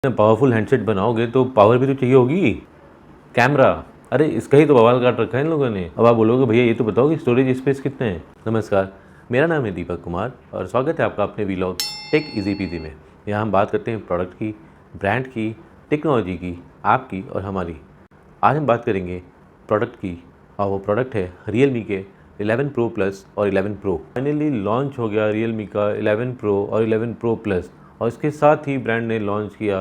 Powerful handset बनाओगे तो power भी तो चाहिए होगी। कैमरा, अरे इसका ही तो बवाल काट रखा है इन लोगों ने। अब आप बोलोगे भैया ये तो बताओ कि स्टोरेज स्पेस कितने हैं। नमस्कार, मेरा नाम है दीपक कुमार और स्वागत है आपका अपने वीलॉग टेक इजी पीजी में। यहाँ हम बात करते हैं प्रोडक्ट की, ब्रांड की, टेक्नोलॉजी की, आपकी और हमारी। आज हम बात करेंगे प्रोडक्ट की और वो प्रोडक्ट है Realme के 11 Pro Plus और 11 Pro। फाइनली लॉन्च हो गया Realme का 11 Pro और 11 Pro Plus और इसके साथ ही ब्रांड ने लॉन्च किया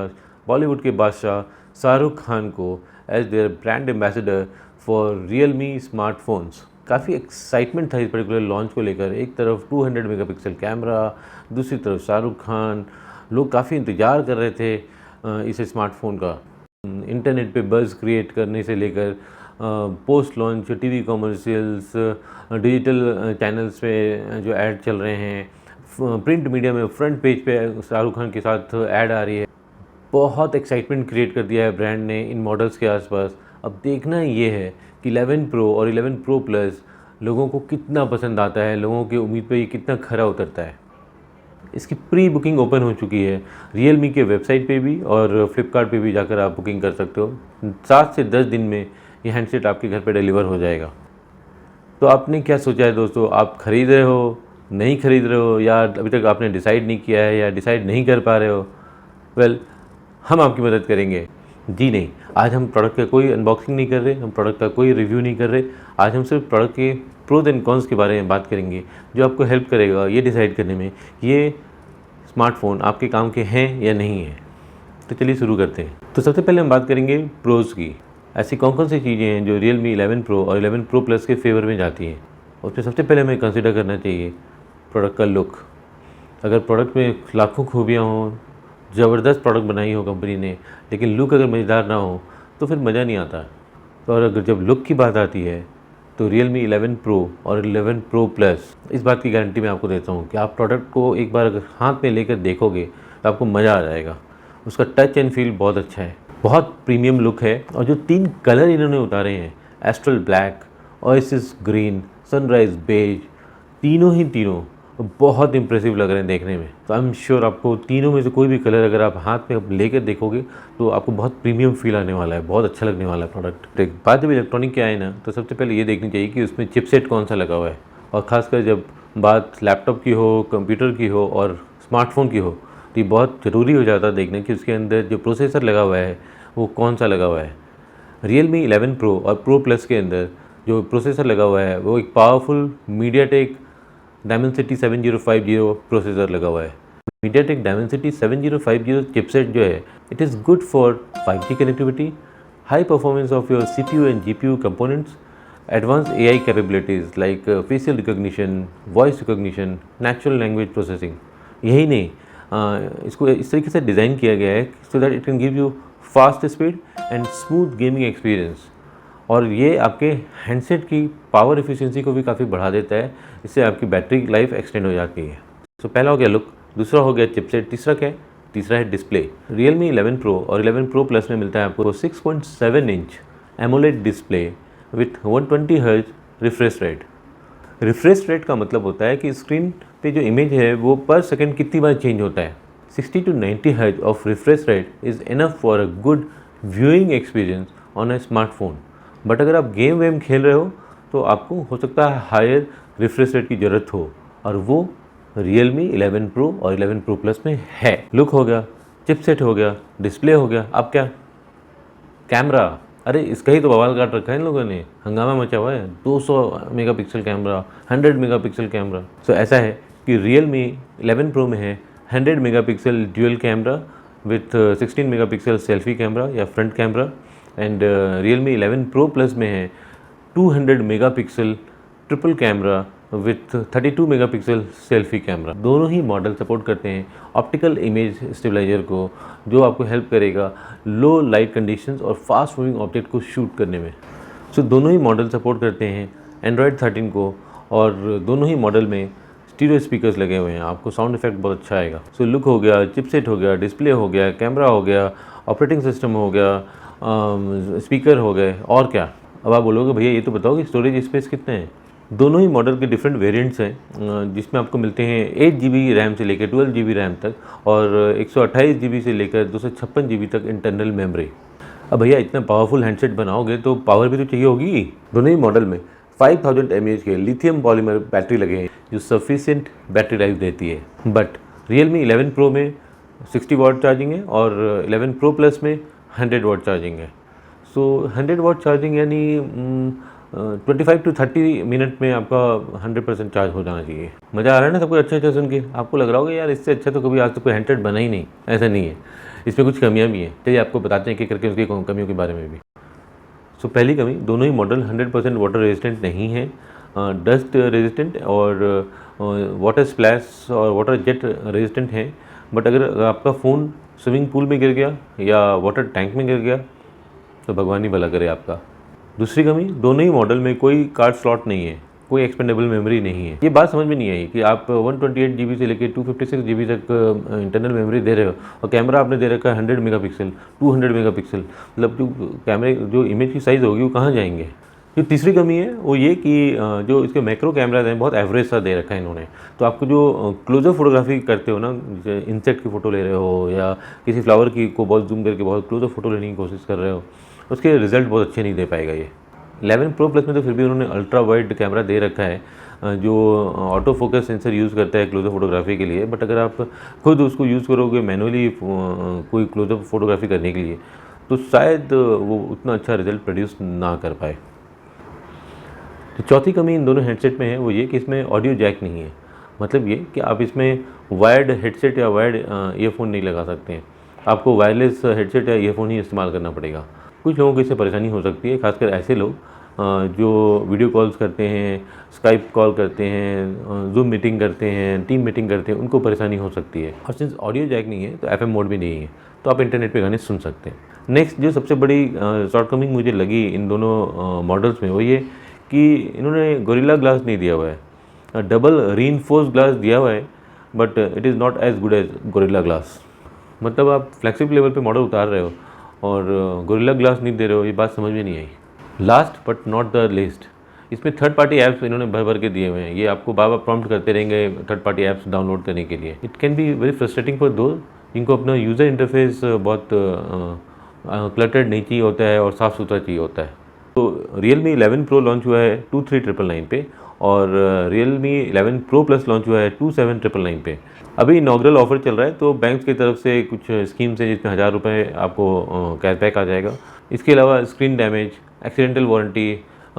बॉलीवुड के बादशाह शाहरुख खान को as their brand ambassador for Realme smartphones. काफ़ी एक्साइटमेंट था इस पर्टिकुलर लॉन्च को लेकर। एक तरफ 200 मेगापिक्सल कैमरा, दूसरी तरफ शाहरुख खान। लोग काफ़ी इंतज़ार कर रहे थे इस स्मार्टफोन का। इंटरनेट पे बज़ क्रिएट करने से लेकर post launch TV commercials, digital channels पे जो ऐड चल रहे हैं, प्रिंट मीडिया में फ्रंट पेज पे शाहरुख खान के साथ ऐड आ रही है। बहुत एक्साइटमेंट क्रिएट कर दिया है ब्रांड ने इन मॉडल्स के आसपास। अब देखना ये है कि 11 Pro और 11 Pro Plus लोगों को कितना पसंद आता है, लोगों की उम्मीद पे ये कितना खरा उतरता है। इसकी प्री बुकिंग ओपन हो चुकी है Realme के वेबसाइट पे भी और फ्लिपकार्ट पे भी जाकर आप बुकिंग कर सकते हो। 7 से 10 दिन में ये हैंडसेट आपके घर पे डिलीवर हो जाएगा। तो आपने क्या सोचा है दोस्तों, आप ख़रीद रहे हो, नहीं ख़रीद रहे हो, या अभी तक आपने डिसाइड नहीं किया है या डिसाइड नहीं कर पा रहे हो? वेल, हम आपकी मदद करेंगे। जी नहीं, आज हम प्रोडक्ट का कोई अनबॉक्सिंग नहीं कर रहे, हम प्रोडक्ट का कोई रिव्यू नहीं कर रहे। आज हम सिर्फ प्रोडक्ट के प्रोज एंड कॉन्स के बारे में बात करेंगे, जो आपको हेल्प करेगा ये डिसाइड करने में ये स्मार्टफोन आपके काम के हैं या नहीं है। तो चलिए शुरू करते हैं। तो सबसे पहले हम बात करेंगे प्रोज की। ऐसी कौन कौन सी चीज़ें हैं जो Realme 11 Pro और 11 Pro Plus के फेवर में जाती हैं। उसमें सबसे पहले हमें कंसिडर करना चाहिए प्रोडक्ट का लुक। अगर प्रोडक्ट में लाखों खूबियाँ हों, ज़बरदस्त प्रोडक्ट बनाई हो कंपनी ने, लेकिन लुक अगर मज़ेदार ना हो तो फिर मज़ा नहीं आता। तो और अगर जब लुक की बात आती है तो Realme 11 Pro और 11 Pro Plus, इस बात की गारंटी मैं आपको देता हूँ कि आप प्रोडक्ट को एक बार अगर हाथ में लेकर देखोगे तो आपको मज़ा आ जाएगा। उसका टच एंड फील बहुत अच्छा है, बहुत प्रीमियम लुक है। और जो 3 कलर इन्होंने उतारे हैं, astral black, oasis green, sunrise beige, तीनों बहुत इंप्रेसिव लग रहे हैं देखने में। तो आई एम श्योर आपको तीनों में से कोई भी कलर अगर आप हाथ में लेकर देखोगे तो आपको बहुत प्रीमियम फील आने वाला है, बहुत अच्छा लगने वाला है प्रोडक्ट। एक बात जब इलेक्ट्रॉनिक की आए ना, तो सबसे पहले ये देखनी चाहिए कि उसमें चिपसेट कौन सा लगा हुआ है। और ख़ासकर जब बात लैपटॉप की हो, कंप्यूटर की हो और स्मार्टफोन की हो, तो ये बहुत ज़रूरी हो जाता है देखना कि उसके अंदर जो प्रोसेसर लगा हुआ है वो कौन सा लगा हुआ है। Realme 11 Pro और Pro Plus के अंदर जो प्रोसेसर लगा हुआ है वो एक पावरफुल MediaTek Dimensity 7050 प्रोसेसर लगा हुआ है। MediaTek Dimensity 7050 चिपसेट जो है, it is good for 5G connectivity, high performance of your CPU and GPU components, advance AI capabilities like facial recognition, voice recognition, natural language processing. यही नहीं, इसको इस तरीके से डिज़ाइन किया गया है so that it can give you fast speed and smooth gaming experience. और ये आपके हैंडसेट की पावर एफिशिएंसी को भी काफ़ी बढ़ा देता है। इससे आपकी बैटरी लाइफ एक्सटेंड हो जाती है। तो पहला हो गया लुक, दूसरा हो गया चिपसेट, तीसरा क्या है? तीसरा है डिस्प्ले। Realme 11 Pro और 11 Pro Plus में मिलता है आपको 6.7 inch AMOLED display with 120 hertz refresh rate. Refresh rate का मतलब होता है कि स्क्रीन पे जो इमेज है वो पर सेकंड कितनी बार चेंज होता है। 60 to 90 hertz of refresh rate is enough for a good viewing experience on a smartphone. But अगर आप गेम वेम खेल रहे हो तो आपको हो सकता है हायर रिफ्रेश रेट की ज़रूरत हो, और वो Realme 11 Pro और 11 Pro Plus में है। लुक हो गया, चिपसेट हो गया, डिस्प्ले हो गया, अब क्या? कैमरा, अरे इसका ही तो बवाल काट रखा है इन लोगों ने, हंगामा मचा हुआ है। 200 megapixel camera, 100 megapixel camera. So ऐसा है कि Realme 11 Pro में है 100 megapixel dual camera with 16 megapixel selfie camera या front camera, and Realme 11 Pro Plus में है 200 megapixel triple camera with 32 megapixel selfie camera. दोनों ही मॉडल सपोर्ट करते हैं ऑप्टिकल इमेज स्टेबलाइजर को, जो आपको हेल्प करेगा लो लाइट कंडीशंस और फास्ट मूविंग ऑब्जेक्ट को शूट करने में। सो दोनों ही मॉडल सपोर्ट करते हैं Android 13 को, और दोनों ही मॉडल में स्टीरियो स्पीकर्स लगे हुए हैं, आपको साउंड इफेक्ट बहुत अच्छा आएगा। सो लुक हो गया, चिपसेट हो गया, डिस्प्ले हो गया, कैमरा हो गया, ऑपरेटिंग सिस्टम हो गया, स्पीकर हो गए, और क्या? अब आप बोलोगे भैया ये तो बताओ कि स्टोरेज स्पेस कितने हैं। दोनों ही मॉडल के डिफरेंट वेरिएंट्स हैं, जिसमें आपको मिलते हैं 8 GB रैम से लेकर 12 GB रैम तक और 128 GB से लेकर 256 GB तक इंटरनल मेमोरी। अब भैया इतना पावरफुल हैंडसेट बनाओगे तो पावर भी तो चाहिए होगी। दोनों ही मॉडल में 5000 mAh के लिथियम पॉलीमर बैटरी लगे हैं जो सफिशिएंट बैटरी लाइफ देती है। बट Realme 11 Pro में 60 वाट चार्जिंग है और 11 Pro Plus में 100 वाट चार्जिंग है। सो 100 वाट चार्जिंग यानी 25 to 30 मिनट में आपका 100% चार्ज हो जाना चाहिए। मज़ा आ रहा है ना सब कुछ अच्छा सुन के? आपको लग रहा होगा यार इससे अच्छा तो कभी आज तक कोई हैंडसेट बना ही नहीं। ऐसा नहीं है, इसमें कुछ कमियां भी हैं। चलिए आपको बताते हैं कि करके उसकी कमियों के बारे में भी। सो पहली कमी, दोनों ही मॉडल 100% वाटर रेजिस्टेंट नहीं है, डस्ट रेजिस्टेंट और वाटर स्प्लैश और वाटर जेट रेजिस्टेंट हैं। बट अगर आपका फ़ोन स्विमिंग पूल में गिर गया या वाटर टैंक में गिर गया तो भगवान ही भला करे आपका। दूसरी कमी, दोनों ही मॉडल में कोई कार्ड स्लॉट नहीं है, कोई एक्सपेंडेबल मेमोरी नहीं है। ये बात समझ में नहीं आई कि आप 128 GB से लेकर 256 GB तक इंटरनल मेमोरी दे रहे हो और कैमरा आपने दे रखा है 100 मेगापिक्सल 200 मेगापिक्सल, मतलब जो कैमरे जो इमेज की साइज़ होगी वो कहाँ जाएंगे। जो तीसरी कमी है वो ये कि जो इसके मैक्रो कैमराज हैं बहुत एवरेज सा दे रखा है इन्होंने। तो आपको जो क्लोजअप फोटोग्राफी करते हो ना, जैसे इंसेक्ट की फ़ोटो ले रहे हो या किसी फ्लावर की को बहुत जूम करके बहुत क्लोजअप फोटो लेने की कोशिश कर रहे हो, उसके रिजल्ट बहुत अच्छे नहीं दे पाएगा ये। 11 Pro Plus में तो फिर भी उन्होंने अल्ट्रा वाइड कैमरा दे रखा है जो ऑटो फोकस सेंसर यूज़ करता है क्लोजअप फोटोग्राफी के लिए। बट अगर आप खुद उसको यूज़ करोगे मैनुअली कोई क्लोजअप फोटोग्राफी करने के लिए तो शायद वो उतना अच्छा रिजल्ट प्रोड्यूस ना कर पाए। तो चौथी कमी इन दोनों हेडसेट में है वो ये कि इसमें ऑडियो जैक नहीं है। मतलब ये कि आप इसमें वायर्ड हेडसेट या वायर्ड ईयरफोन नहीं लगा सकते हैं, आपको वायरलेस हेडसेट या ईयरफोन ही इस्तेमाल करना पड़ेगा। कुछ लोगों को इससे परेशानी हो सकती है, खासकर ऐसे लोग जो वीडियो कॉल्स करते हैं, स्काइप कॉल करते हैं, जूम मीटिंग करते हैं, टीम मीटिंग करते हैं, उनको परेशानी हो सकती है। और सिंस ऑडियो जैक नहीं है तो FM मोड भी नहीं है, तो आप इंटरनेट पे गाने सुन सकते हैं। नेक्स्ट जो सबसे बड़ी शॉर्टकमिंग मुझे लगी इन दोनों मॉडल्स में वो ये कि इन्होंने गोरिल्ला ग्लास नहीं दिया हुआ है, डबल रीइंफोर्स्ड ग्लास दिया हुआ है, but it is not as good as gorilla glass. मतलब आप फ्लैगशिप लेवल पे मॉडल उतार रहे हो और गोरिल्ला ग्लास नहीं दे रहे हो, ये बात समझ में नहीं आई। Last but not the least, इसमें थर्ड पार्टी ऐप्स इन्होंने भर भर के दिए हुए हैं। ये आपको बार बार प्रॉम्प्ट करते रहेंगे थर्ड पार्टी ऐप्स डाउनलोड करने के लिए। It can be very frustrating for those जिनको अपना यूज़र इंटरफेस बहुत क्लटर्ड नहीं चाहिए होता है और साफ़ सुथरा चाहिए होता है। तो Realme 11 Pro लॉन्च हुआ है 2399 पे और Realme 11 Pro Plus लॉन्च हुआ है 27999 पे। अभी इनॉग्रल ऑफर चल रहा है तो बैंक्स की तरफ से कुछ स्कीम्स हैं जिसमें 1000 रुपये आपको कैशबैक आ जाएगा। इसके अलावा screen damage, accidental warranty,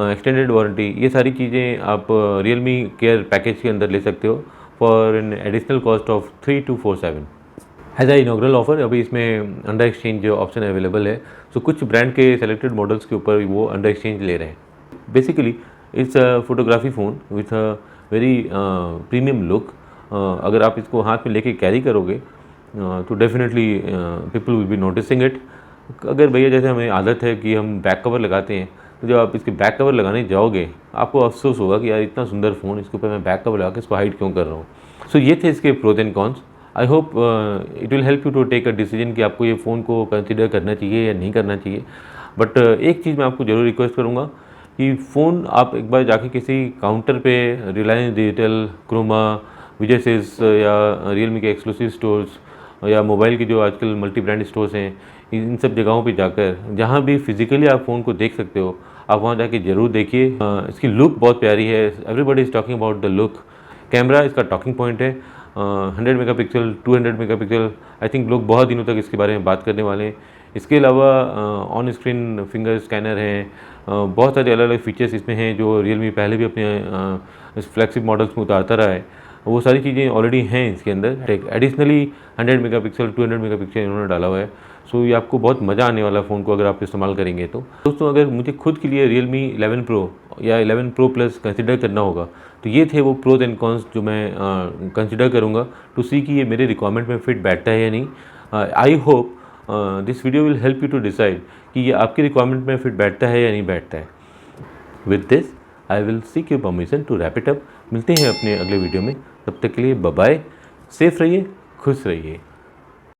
extended warranty, ये सारी चीज़ें आप Realme केयर पैकेज के अंदर ले सकते हो for an additional cost of 3247। As a inaugural offer अभी इसमें अंडर एक्सचेंज ऑप्शन अवेलेबल है। सो कुछ ब्रांड के सेलेक्टेड मॉडल्स के ऊपर वो अंडर एक्सचेंज ले रहे हैं। Basically it's a photography phone with a very premium look. अगर आप इसको हाथ में लेके कैरी करोगे तो definitely people will be noticing it. अगर भैया जैसे हमें आदत है कि हम बैक कवर लगाते हैं, तो जब आप इसके बैक कवर लगाने जाओगे आपको अफसोस होगा कि यार इतना सुंदर फ़ोन, इसके ऊपर मैं बैक कवर लगा के इसको हाइड क्यों कर रहा हूँ। सो ये थे इसके pros and cons. I hope it will help you to take a decision कि आपको ये फ़ोन को कंसिडर करना चाहिए या नहीं करना चाहिए। बट एक चीज़ मैं आपको ज़रूर रिक्वेस्ट करूँगा कि फ़ोन आप एक बार जाके किसी काउंटर पे रिलायंस डिजिटल, क्रोमा, विजय सेल्स या Realme के एक्सक्लूसिव स्टोर्स या मोबाइल के जो आजकल मल्टी ब्रांड स्टोर्स हैं, इन सब जगहों पे जाकर जहाँ भी फिजिकली आप फ़ोन को देख सकते हो आप वहाँ जाके ज़रूर देखिए। इसकी लुक बहुत प्यारी है, everybody is talking about the look. Camera इसका टॉकिंग पॉइंट है, 100 मेगापिक्सल, 200 मेगापिक्सल। आई थिंक लोग बहुत दिनों तक इसके बारे में बात करने वाले हैं। इसके अलावा ऑन स्क्रीन फिंगर स्कैनर हैं, बहुत सारे अलग अलग फीचर्स इसमें हैं जो Realme पहले भी अपने फ्लैगशिप मॉडल्स में उतारता रहा है। वो सारी चीज़ें ऑलरेडी हैं इसके अंदर। एडिशनली 100 मेगापिक्सल, 200 मेगापिक्सल इन्होंने डाला हुआ है। सो ये आपको बहुत मज़ा आने वाला फ़ोन को अगर आप इस्तेमाल करेंगे तो। दोस्तों अगर मुझे खुद के लिए Realme 11 Pro या 11 Pro Plus कंसिडर करना होगा तो ये थे वो प्रोज एंड कॉन्स जो मैं कंसिडर करूँगा टू सी कि ये मेरे रिक्वायरमेंट में फिट बैठता है या नहीं। I hope this video will help you to decide कि ये आपकी रिक्वायरमेंट में फिट बैठता है या नहीं बैठता है। With this I will seek your permission to wrap it up. मिलते हैं अपने अगले वीडियो में, तब तक के लिए बाय बाय, सेफ रहिए, खुश रहिए।